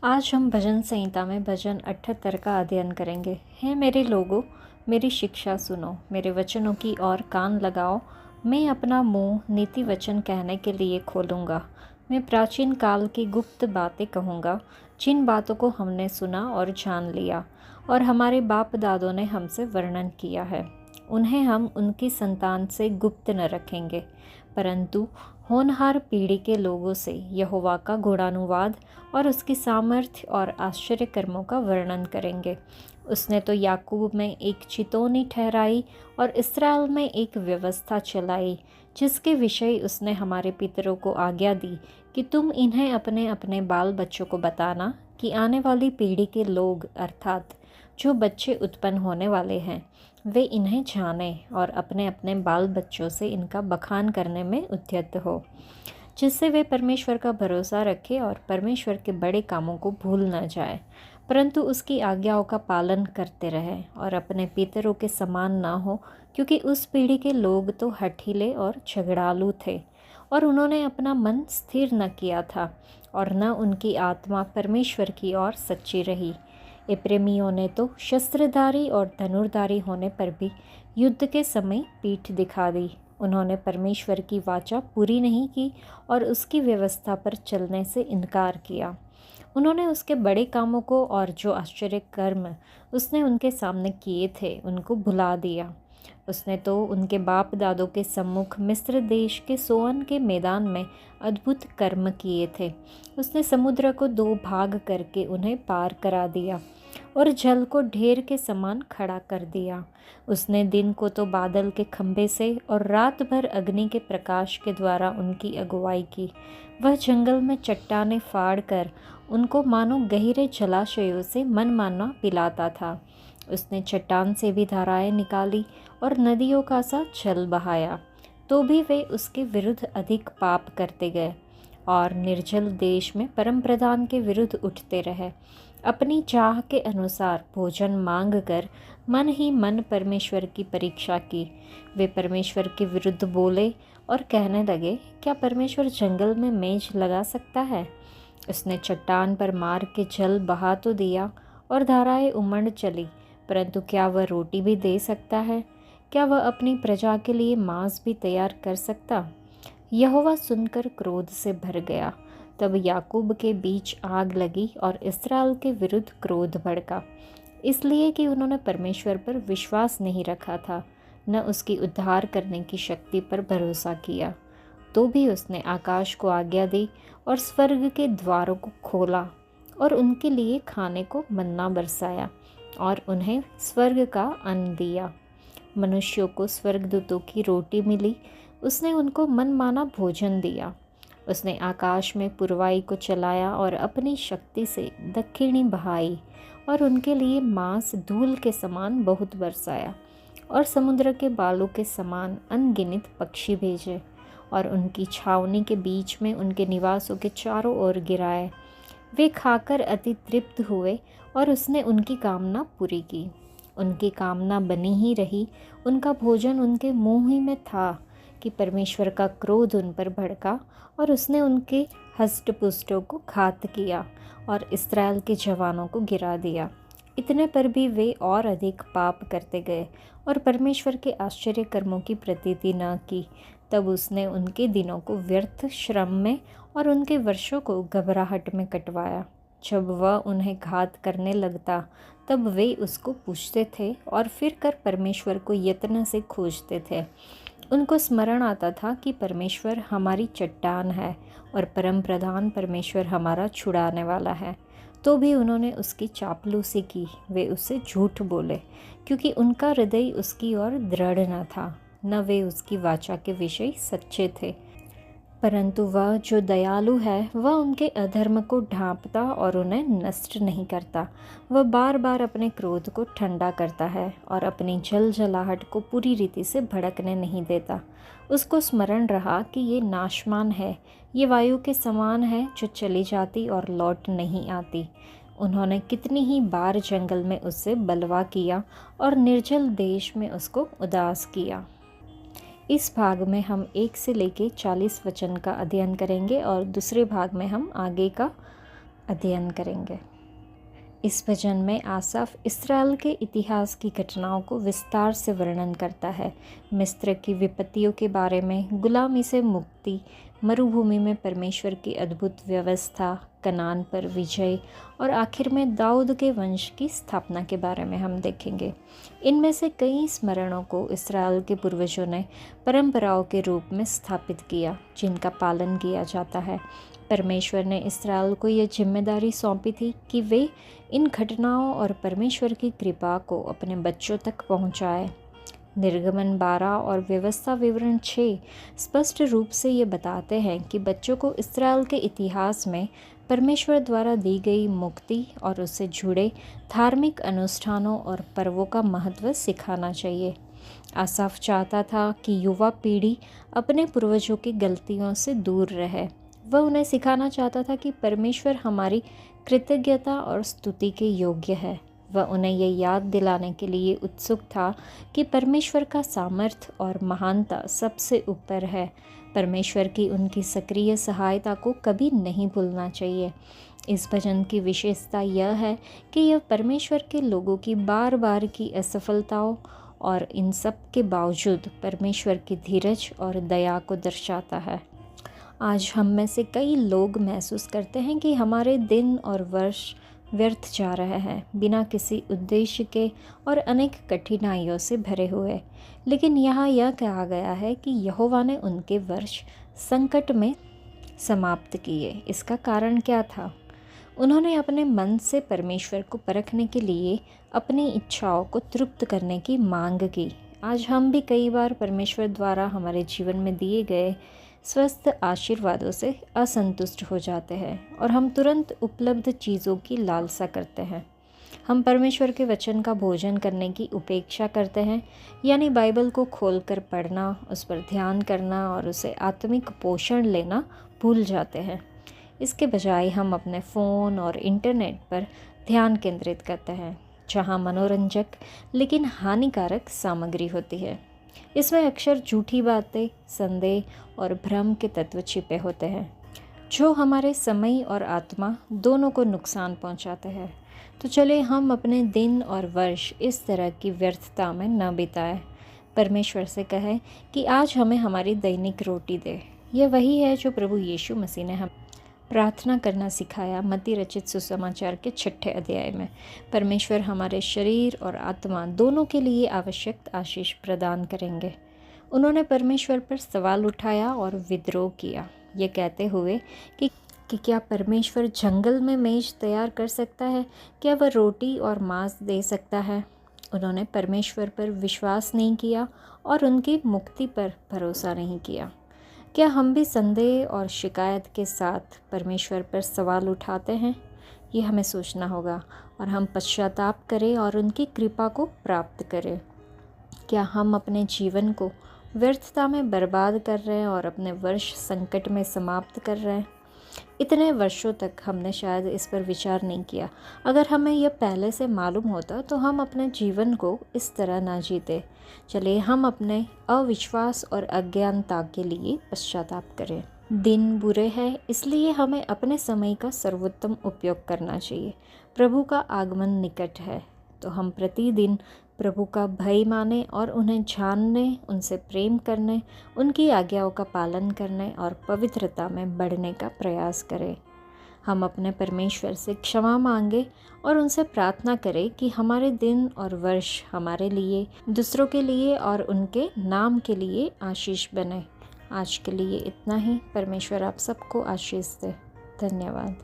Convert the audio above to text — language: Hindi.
आज हम भजन संहिता में भजन 78 का अध्ययन करेंगे। हे मेरे लोगों, मेरी शिक्षा सुनो, मेरे वचनों की ओर कान लगाओ। मैं अपना मुंह नीति वचन कहने के लिए खोलूँगा। मैं प्राचीन काल की गुप्त बातें कहूँगा, जिन बातों को हमने सुना और जान लिया और हमारे बाप दादों ने हमसे वर्णन किया है। उन्हें हम उनकी संतान से गुप्त न रखेंगे, परंतु होनहार पीढ़ी के लोगों से यहोवा का गुणानुवाद और उसकी सामर्थ्य और आश्चर्य कर्मों का वर्णन करेंगे। उसने तो याकूब में एक चितौनी ठहराई और इस्राएल में एक व्यवस्था चलाई, जिसके विषय उसने हमारे पितरों को आज्ञा दी कि तुम इन्हें अपने अपने बाल बच्चों को बताना, कि आने वाली पीढ़ी के लोग अर्थात जो बच्चे उत्पन्न होने वाले हैं वे इन्हें जानें और अपने अपने बाल बच्चों से इनका बखान करने में उद्यत हो, जिससे वे परमेश्वर का भरोसा रखें और परमेश्वर के बड़े कामों को भूल न जाए, परंतु उसकी आज्ञाओं का पालन करते रहें और अपने पितरों के समान ना हो, क्योंकि उस पीढ़ी के लोग तो हठीले और झगड़ालू थे और उन्होंने अपना मन स्थिर न किया था और न उनकी आत्मा परमेश्वर की ओर सच्ची रही। एप्रेमियों ने तो शस्त्रधारी और धनुर्धारी होने पर भी युद्ध के समय पीठ दिखा दी। उन्होंने परमेश्वर की वाचा पूरी नहीं की और उसकी व्यवस्था पर चलने से इनकार किया। उन्होंने उसके बड़े कामों को और जो आश्चर्य कर्म उसने उनके सामने किए थे उनको भुला दिया। उसने तो उनके बाप दादों के सम्मुख मिस्र देश के सोअन के मैदान में अद्भुत कर्म किए थे। उसने समुद्र को दो भाग करके उन्हें पार करा दिया और जल को ढेर के समान खड़ा कर दिया। उसने दिन को तो बादल के खंभे से और रात भर अग्नि के प्रकाश के द्वारा उनकी अगुवाई की। वह जंगल में चट्टानें फाड़ कर उनको मानो गहरे जलाशयों से मनमाना पिलाता था। उसने चट्टान से भी धाराएं निकाली और नदियों का सा जल बहाया, तो भी वे उसके विरुद्ध अधिक पाप करते गए और निर्जल देश में परम प्रधान के विरुद्ध उठते रहे। अपनी चाह के अनुसार भोजन मांग कर मन ही मन परमेश्वर की परीक्षा की। वे परमेश्वर के विरुद्ध बोले और कहने लगे, क्या परमेश्वर जंगल में मेज लगा सकता है? उसने चट्टान पर मार के जल बहा तो दिया और धाराएं उमड़ चली, परंतु क्या वह रोटी भी दे सकता है? क्या वह अपनी प्रजा के लिए मांस भी तैयार कर सकता? यहोवा सुनकर क्रोध से भर गया। तब याकूब के बीच आग लगी और इस्राएल के विरुद्ध क्रोध भड़का, इसलिए कि उन्होंने परमेश्वर पर विश्वास नहीं रखा था, न उसकी उद्धार करने की शक्ति पर भरोसा किया। तो भी उसने आकाश को आज्ञा दी और स्वर्ग के द्वारों को खोला और उनके लिए खाने को मन्ना बरसाया और उन्हें स्वर्ग का अन्न दिया। मनुष्यों को स्वर्गदूतों की रोटी मिली, उसने उनको मनमाना भोजन दिया। उसने आकाश में पुरवाई को चलाया और अपनी शक्ति से दक्षिणी बहाई और उनके लिए मांस धूल के समान बहुत बरसाया और समुद्र के बालू के समान अनगिनत पक्षी भेजे और उनकी छावनी के बीच में उनके निवासों के चारों ओर गिराए। वे खाकर अति तृप्त हुए और उसने उनकी कामना पूरी की। उनकी कामना बनी ही रही, उनका भोजन उनके मुंह ही में था कि परमेश्वर का क्रोध उन पर भड़का और उसने उनके हष्टपुष्टों को घात किया और इस्राएल के जवानों को गिरा दिया। इतने पर भी वे और अधिक पाप करते गए और परमेश्वर के आश्चर्य कर्मों की प्रतीति न की। तब उसने उनके दिनों को व्यर्थ श्रम में और उनके वर्षों को घबराहट में कटवाया। जब वह उन्हें घात करने लगता तब वे उसको पूछते थे और फिर कर परमेश्वर को यत्न से खोजते थे। उनको स्मरण आता था कि परमेश्वर हमारी चट्टान है और परम प्रधान परमेश्वर हमारा छुड़ाने वाला है। तो भी उन्होंने उसकी चापलूसी की, वे उससे झूठ बोले, क्योंकि उनका हृदय उसकी ओर दृढ़ न था, न वे उसकी वाचा के विषय सच्चे थे। परंतु वह जो दयालु है वह उनके अधर्म को ढांपता और उन्हें नष्ट नहीं करता। वह बार बार अपने क्रोध को ठंडा करता है और अपनी जलजलाहट को पूरी रीति से भड़कने नहीं देता। उसको स्मरण रहा कि ये नाशमान है, ये वायु के समान है जो चली जाती और लौट नहीं आती। उन्होंने कितनी ही बार जंगल में उससे बलवा किया और निर्जल देश में उसको उदास किया। इस भाग में हम 1 से लेकर 40 वचन का अध्ययन करेंगे और दूसरे भाग में हम आगे का अध्ययन करेंगे। इस भजन में आसाफ इस्राएल के इतिहास की घटनाओं को विस्तार से वर्णन करता है। मिस्र की विपत्तियों के बारे में, गुलामी से मुक्ति, मरुभूमि में परमेश्वर की अद्भुत व्यवस्था, कनान पर विजय और आखिर में दाऊद के वंश की स्थापना के बारे में हम देखेंगे। इनमें से कई स्मरणों को इस्राएल के पूर्वजों ने परंपराओं के रूप में स्थापित किया, जिनका पालन किया जाता है। परमेश्वर ने इस्राएल को यह जिम्मेदारी सौंपी थी कि वे इन घटनाओं और परमेश्वर की कृपा को अपने बच्चों तक पहुंचाए। निर्गमन 12 और व्यवस्था विवरण 6 स्पष्ट रूप से ये बताते हैं कि बच्चों को इस्राएल के इतिहास में परमेश्वर द्वारा दी गई मुक्ति और उससे जुड़े धार्मिक अनुष्ठानों और पर्वों का महत्व सिखाना चाहिए। आसाफ चाहता था कि युवा पीढ़ी अपने पूर्वजों की गलतियों से दूर रहे। वह उन्हें सिखाना चाहता था कि परमेश्वर हमारी कृतज्ञता और स्तुति के योग्य है। वह उन्हें यह याद दिलाने के लिए उत्सुक था कि परमेश्वर का सामर्थ्य और महानता सबसे ऊपर है। परमेश्वर की उनकी सक्रिय सहायता को कभी नहीं भूलना चाहिए। इस भजन की विशेषता यह है कि यह परमेश्वर के लोगों की बार बार की असफलताओं और इन सब के बावजूद परमेश्वर की धीरज और दया को दर्शाता है। आज हम में से कई लोग महसूस करते हैं कि हमारे दिन और वर्ष व्यर्थ जा रहे हैं, बिना किसी उद्देश्य के और अनेक कठिनाइयों से भरे हुए। लेकिन यहाँ यह कहा गया है कि यहोवा ने उनके वर्ष संकट में समाप्त किए। इसका कारण क्या था? उन्होंने अपने मन से परमेश्वर को परखने के लिए अपनी इच्छाओं को तृप्त करने की मांग की। आज हम भी कई बार परमेश्वर द्वारा हमारे जीवन में दिए गए स्वस्थ आशीर्वादों से असंतुष्ट हो जाते हैं और हम तुरंत उपलब्ध चीज़ों की लालसा करते हैं। हम परमेश्वर के वचन का भोजन करने की उपेक्षा करते हैं, यानी बाइबल को खोलकर पढ़ना, उस पर ध्यान करना और उसे आत्मिक पोषण लेना भूल जाते हैं। इसके बजाय हम अपने फ़ोन और इंटरनेट पर ध्यान केंद्रित करते हैं, जहां मनोरंजक लेकिन हानिकारक सामग्री होती है। इसमें अक्सर झूठी बातें, संदेह और भ्रम के तत्व छिपे होते हैं, जो हमारे समय और आत्मा दोनों को नुकसान पहुंचाते हैं। तो चलिए हम अपने दिन और वर्ष इस तरह की व्यर्थता में न बिताएं। परमेश्वर से कहें कि आज हमें हमारी दैनिक रोटी दे। यह वही है जो प्रभु यीशु मसीह ने हम प्रार्थना करना सिखाया मत्ती रचित सुसमाचार के 6 अध्याय में। परमेश्वर हमारे शरीर और आत्मा दोनों के लिए आवश्यक आशीष प्रदान करेंगे। उन्होंने परमेश्वर पर सवाल उठाया और विद्रोह किया, ये कहते हुए कि क्या परमेश्वर जंगल में मेज तैयार कर सकता है? क्या वह रोटी और मांस दे सकता है? उन्होंने परमेश्वर पर विश्वास नहीं किया और उनकी मुक्ति पर भरोसा नहीं किया। क्या हम भी संदेह और शिकायत के साथ परमेश्वर पर सवाल उठाते हैं? ये हमें सोचना होगा और हम पश्चाताप करें और उनकी कृपा को प्राप्त करें। क्या हम अपने जीवन को व्यर्थता में बर्बाद कर रहे हैं और अपने वर्ष संकट में समाप्त कर रहे हैं? इतने वर्षों तक हमने शायद इस पर विचार नहीं किया। अगर हमें यह पहले से मालूम होता तो हम अपने जीवन को इस तरह ना जीते। चलिए हम अपने अविश्वास और अज्ञानता के लिए पश्चाताप करें। दिन बुरे हैं, इसलिए हमें अपने समय का सर्वोत्तम उपयोग करना चाहिए। प्रभु का आगमन निकट है, तो हम प्रतिदिन प्रभु का भय माने और उन्हें जानने, उनसे प्रेम करने, उनकी आज्ञाओं का पालन करने और पवित्रता में बढ़ने का प्रयास करें। हम अपने परमेश्वर से क्षमा मांगे और उनसे प्रार्थना करें कि हमारे दिन और वर्ष हमारे लिए, दूसरों के लिए और उनके नाम के लिए आशीष बने। आज के लिए इतना ही। परमेश्वर आप सबको आशीष दे। धन्यवाद।